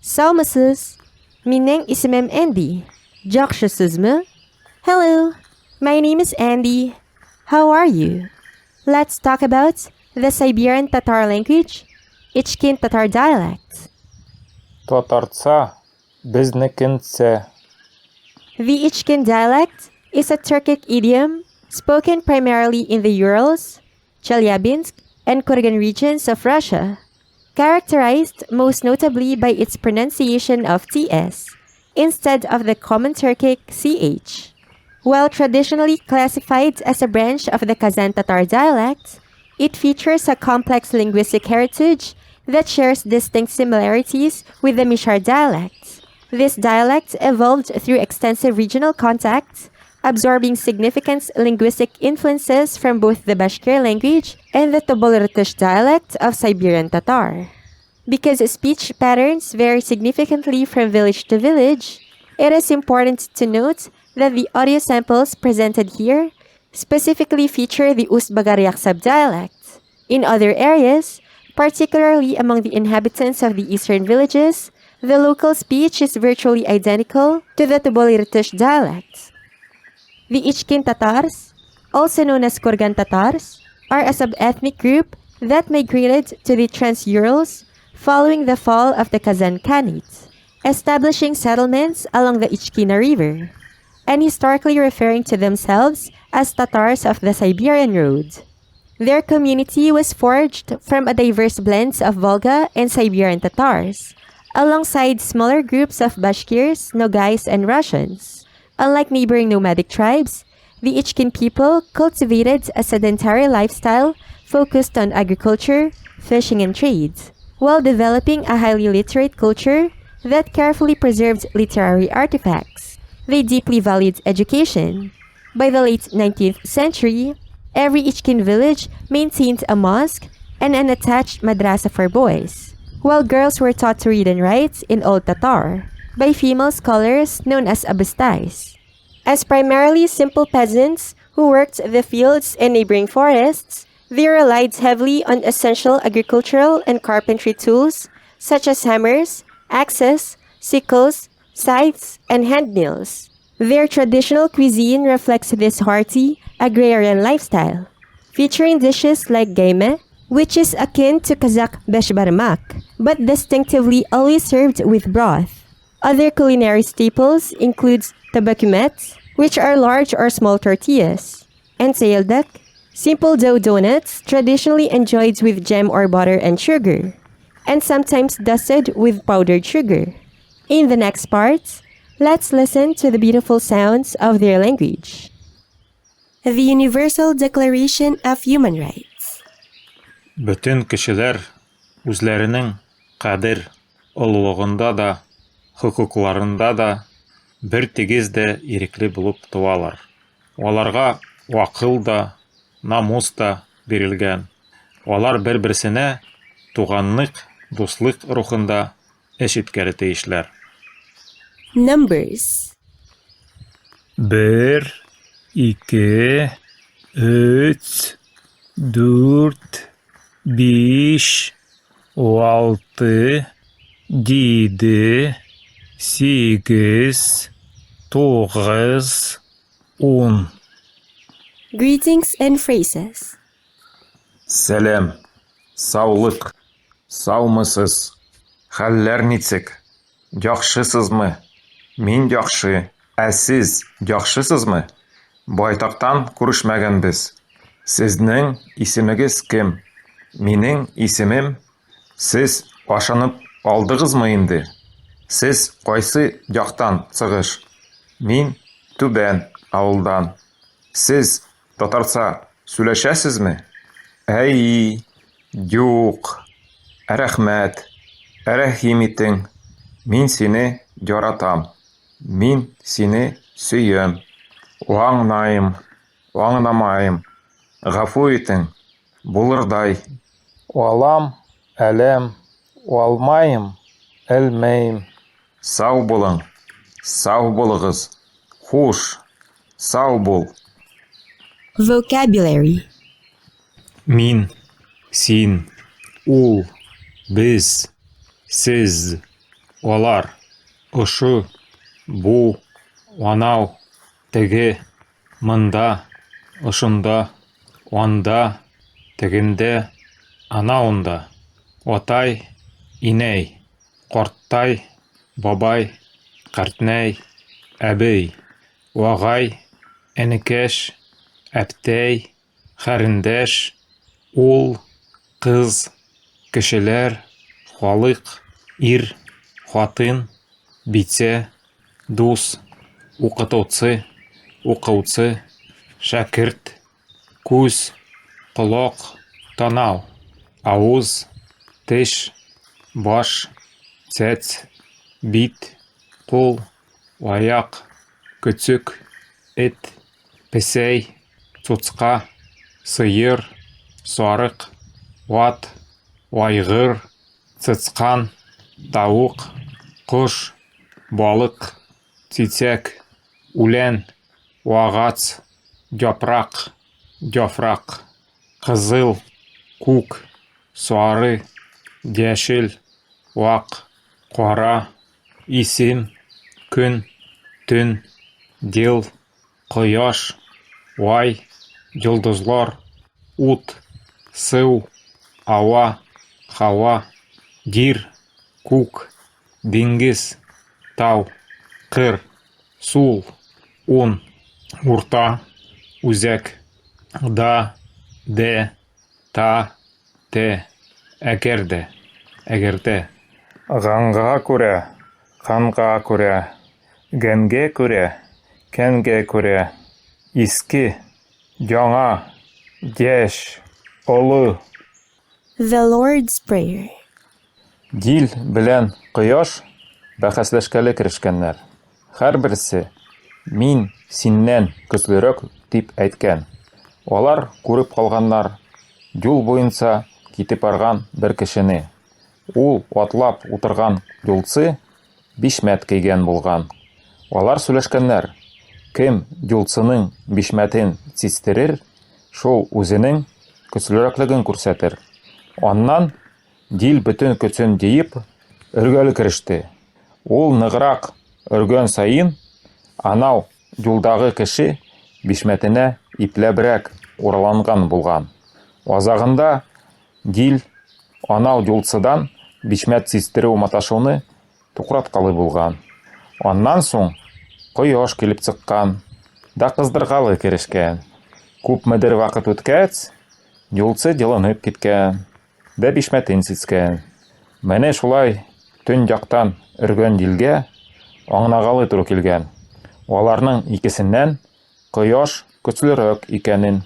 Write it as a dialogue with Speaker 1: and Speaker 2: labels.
Speaker 1: Sağ Mineng isimim Andy. Жақшысыз mı? Hello, my name is Andy. How are you? Let's talk about the Siberian Tatar language, Ichkin Tatar dialect.
Speaker 2: Татарца, biznikinse.
Speaker 1: The Ichkin dialect is a Turkic idiom spoken primarily in the Urals, Chelyabinsk, and Kurgan regions of Russia, characterized most notably by its pronunciation of TS instead of the common Turkic CH. While traditionally classified as a branch of the Kazan Tatar dialect, it features a complex linguistic heritage that shares distinct similarities with the Mishar dialect. This dialect evolved through extensive regional contacts, absorbing significant linguistic influences from both the Bashkir language and the Tobolyrtysh dialect of Siberian Tatar. Because speech patterns vary significantly from village to village, it is important to note that the audio samples presented here specifically feature the Ust-Bagaryak subdialect. In other areas, particularly among the inhabitants of the eastern villages, the local speech is virtually identical to the Tobolyrtysh dialect. The Ichkin Tatars, also known as Kurgan Tatars, are a sub-ethnic group that migrated to the Trans-Urals following the fall of the Kazan Khanate, establishing settlements along the Ichkina River, and historically referring to themselves as Tatars of the Siberian Road. Their community was forged from a diverse blend of Volga and Siberian Tatars, alongside smaller groups of Bashkirs, Nogais, and Russians. Unlike neighboring nomadic tribes, the Ichkin people cultivated a sedentary lifestyle focused on agriculture, fishing, and trade, while developing a highly literate culture that carefully preserved literary artifacts. They deeply valued education. By the late 19th century, every Ichkin village maintained a mosque and an attached madrasa for boys, while girls were taught to read and write in Old Tatar by female scholars known as abastais. As primarily simple peasants who worked the fields and neighboring forests, they relied heavily on essential agricultural and carpentry tools such as hammers, axes, sickles, scythes, and hand mills. Their traditional cuisine reflects this hearty, agrarian lifestyle, featuring dishes like gaime, which is akin to Kazakh beshbarmak, but distinctively always served with broth. Other culinary staples include tabakumet, which are large or small tortillas, and sayildak, simple dough donuts traditionally enjoyed with jam or butter and sugar, and sometimes dusted with powdered sugar. In the next part, let's listen to the beautiful sounds of their language. The Universal Declaration of Human Rights.
Speaker 2: Bütün kişiler үзләренең кадер олылыгында да, хокукларында да бер тигез дә ирекле булып туалар. Аларга вакыл да, намус та бирелгән. Алар бер-берсенә туганлык, дуслык рухында эш иткәле тиешләр.
Speaker 1: Numbers.
Speaker 2: 1, 2, 3, 4, 5, 6, 7, 8, 9, 10.
Speaker 1: Greetings and phrases.
Speaker 2: Сәлем, саулык, саумысыз, хәлләр ничек, яхшысызмы? Мин яхшы, ә сез яхшысызмы? Байтактан күрешмәгәнбез. Сезнең исемегез кем? Минең исемем. Сез ашанып алдыгызмы инде? Сез кайсы яктан чыгыш? Мин Түбән авылдан. Сез татарча сөйләшәсезме? Әй, юк. Рәхмәт. Рәхим итең. Мин сине яратам. Мин сине сөям. Аңлайым, аңламайым. Гафу итең. Булырдай. Алам, әләм, алмайым, әлмәйм. Сау булың. Сау булыгыз. Хуш. Сау бул.
Speaker 1: Vocabulary.
Speaker 2: Мин, син, ул, без, сез, Алар ошо, бу, анау, теге, мында, ошонда, анда, тегендә, анауында. Атай, инәй, ҡарттай, бабай, ҡәртнәй, әбей, ағай, әнекәш, әптәй, ҡәрендәш, ул, ҡыз, кешеләр, халыҡ, ир, хатын, бисә, дус, уҡытыусы, уҡыусы, шәкерт, күҙ, ҡолаҡ, танау, ауыз, теш, баш, сәс, бит, ҡул, аяҡ, көсөк, эт, песәй, сусҡа, сыйыр, сарыҡ, ат, айғыр, сысҡан, тауыҡ, ҡош, балыҡ, сисәк, үлән, ағас, япраҡ, яфраҡ, ҡызыл, күк, сары, йәшел, аҡ, ҡара, исем, көн, төн, йыл, ҡояш, ай, йолдоҙлар, ут, сыу, ауа, һауа, ер, күк, диңгеҙ, тау, ҡыр, сул, ун, урта, үзәк, да, дә, та, тә, әгәрҙә, әгәрҙә. Ғанға күрә, ҡанға күрә, гәнгә күрә, кәнгә күрә, иске, яңа, йәш, оло.
Speaker 1: The Lord's Prayer.
Speaker 2: Дил белән ҡояш бәхәсләшкәле керешкәннәр. Һәр берсе мин синнән көслөрәк дип әйткән. Алар күреп ҡалғаннар юл буйынса китеп барған бер кешене. Ул атлап ултырған юлсы бишмәт кейгән булған. Алар сөйләшкәннәр. Кем юлсының бишмәтен систерер, шул үзенең көслөрәклеген күрсәтер. Аннан Дил бөтөн көсөн дейіп, өргәле кереште. Ул нығыраҡ өргән сайын, анау юлдағы кеше бишмәтенә ипләберәк ураланған булған. Азағында Дил анау юлсыдан бишмәт систереү маташыуны туҡратҡалы булған. Аннан соң ҡояш килеп сыҡҡан, да ҡыҙҙырғалы керешкән. Күпмедер ваҡыт үткәс, юлсы йылынып киткән, дә бишмәтен сискән. Менә шулай төн яҡтан өргән Дилгә аңлағалы туры килгән. Аларның икесенән ҡояш көслөрәк икәнен.